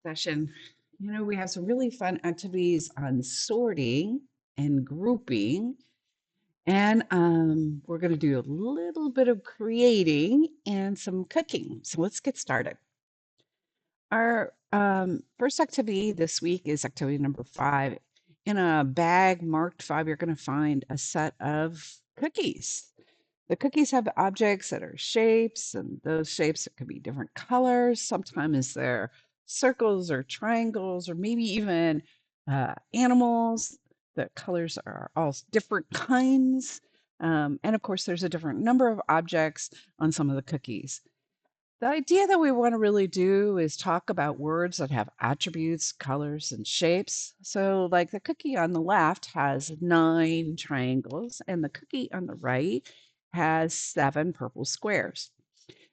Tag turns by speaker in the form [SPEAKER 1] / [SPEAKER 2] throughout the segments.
[SPEAKER 1] session. We have some really fun activities on sorting and grouping, and we're going to do a little bit of creating and some cooking. So let's get started. Our first activity this week is activity number 5. In a bag marked 5, you're going to find a set of cookies. The cookies have objects that are shapes, and those shapes could be different colors. Sometimes they're circles or triangles, or maybe even animals. The colors are all different kinds. And of course, there's a different number of objects on some of the cookies. The idea that we want to really do is talk about words that have attributes, colors, and shapes. So, like the cookie on the left has 9 triangles, and the cookie on the right has 7 purple squares.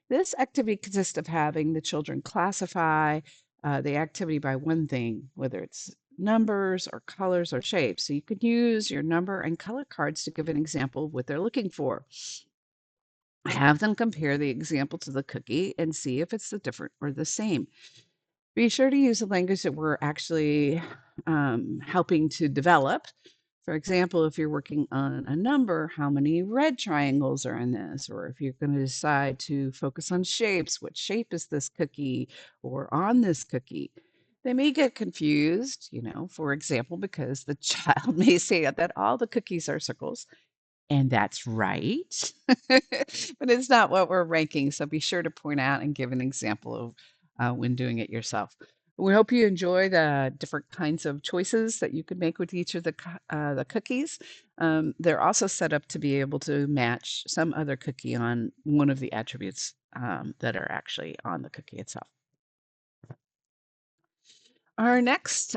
[SPEAKER 1] This activity consists of having the children classify the activity by one thing, whether it's numbers or colors or shapes. So, you could use your number and color cards to give an example of what they're looking for. Have them compare the example to the cookie and see if it's the different or the same. Be sure to use the language that we're actually helping to develop. For example, if you're working on a number, how many red triangles are in this? Or if you're going to decide to focus on shapes, what shape is this cookie or on this cookie? They may get confused, for example, because the child may say that all the cookies are circles, and that's right. But it's not what we're ranking, so be sure to point out and give an example of when doing it yourself. We hope you enjoy the different kinds of choices that you could make with each of the cookies. They're also set up to be able to match some other cookie on one of the attributes that are actually on the cookie itself. Our next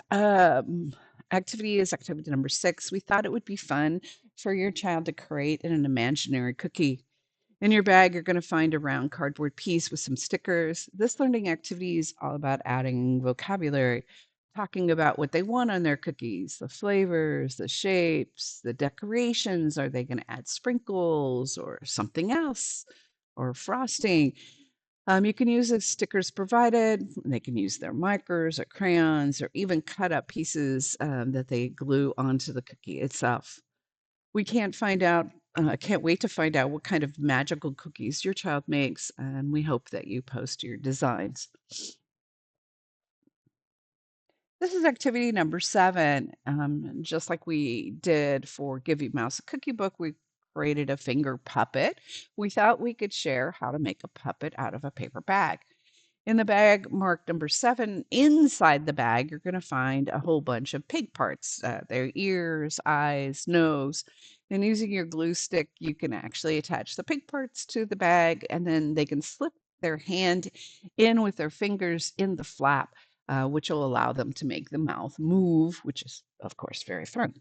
[SPEAKER 1] activity is activity number 6. We thought it would be fun for your child to create an imaginary cookie. In your bag, you're going to find a round cardboard piece with some stickers. This learning activity is all about adding vocabulary, talking about what they want on their cookies, the flavors, the shapes, the decorations. Are they going to add sprinkles or something else or frosting? You can use the stickers provided. They can use their markers or crayons or even cut up pieces that they glue onto the cookie itself. We can't wait to find out what kind of magical cookies your child makes, and we hope that you post your designs. This is activity number 7. Just like we did for Give Your Mouse a Cookie Book, we created a finger puppet. We thought we could share how to make a puppet out of a paper bag. In the bag marked number 7, inside the bag, you're going to find a whole bunch of pig parts, their ears, eyes, nose. And using your glue stick, you can actually attach the pig parts to the bag, and then they can slip their hand in with their fingers in the flap, which will allow them to make the mouth move, which is, of course, very fun.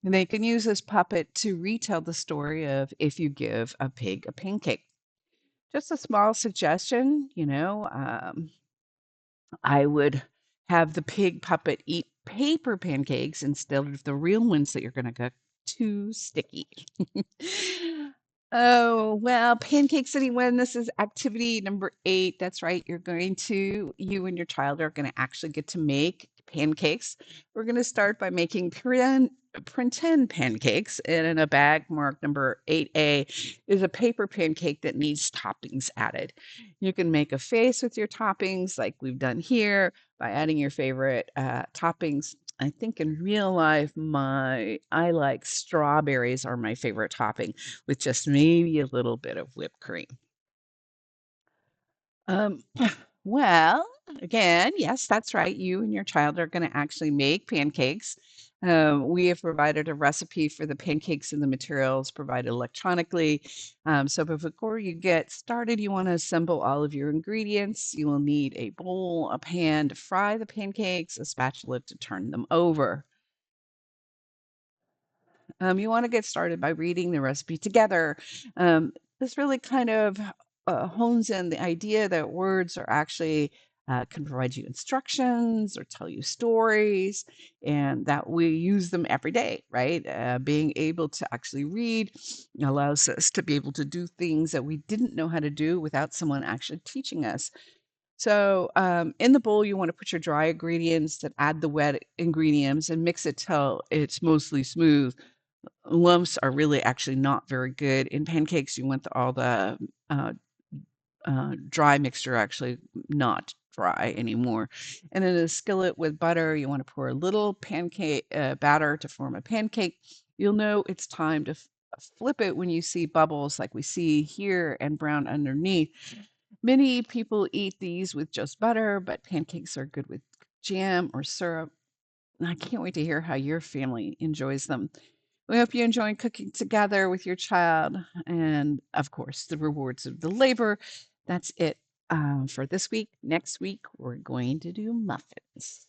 [SPEAKER 1] And they can use this puppet to retell the story of If You Give a Pig a Pancake. Just a small suggestion, I would have the pig puppet eat paper pancakes instead of the real ones that you're going to cook. Too sticky. Oh, well, pancakes, anyone. This is activity number 8. That's right. You and your child are going to actually get to make pancakes. We're going to start by making pretend pancakes. And in a bag marked number 8A is a paper pancake that needs toppings added. You can make a face with your toppings like we've done here by adding your favorite toppings. I think in real life, I like strawberries are my favorite topping with just maybe a little bit of whipped cream. Um, well, again, yes, that's right. You and your child are going to actually make pancakes. We have provided a recipe for the pancakes and the materials provided electronically. So before you get started, you want to assemble all of your ingredients. You will need a bowl, a pan to fry the pancakes, a spatula to turn them over. You want to get started by reading the recipe together. This really kind of hones in the idea that words are actually can provide you instructions or tell you stories, and that we use them every day, right? Being able to actually read allows us to be able to do things that we didn't know how to do without someone actually teaching us. So, in the bowl, you want to put your dry ingredients, then add the wet ingredients and mix it till it's mostly smooth. Lumps are really actually not very good. In pancakes, you want all the uh, dry mixture actually not dry anymore. And in a skillet with butter, you want to pour a little pancake batter to form a pancake. You'll know it's time to flip it when you see bubbles like we see here and brown underneath. Many people eat these with just butter, but pancakes are good with jam or syrup. And I can't wait to hear how your family enjoys them. We hope you enjoy cooking together with your child and, of course, the rewards of the labor. That's it for this week. Next week, we're going to do muffins.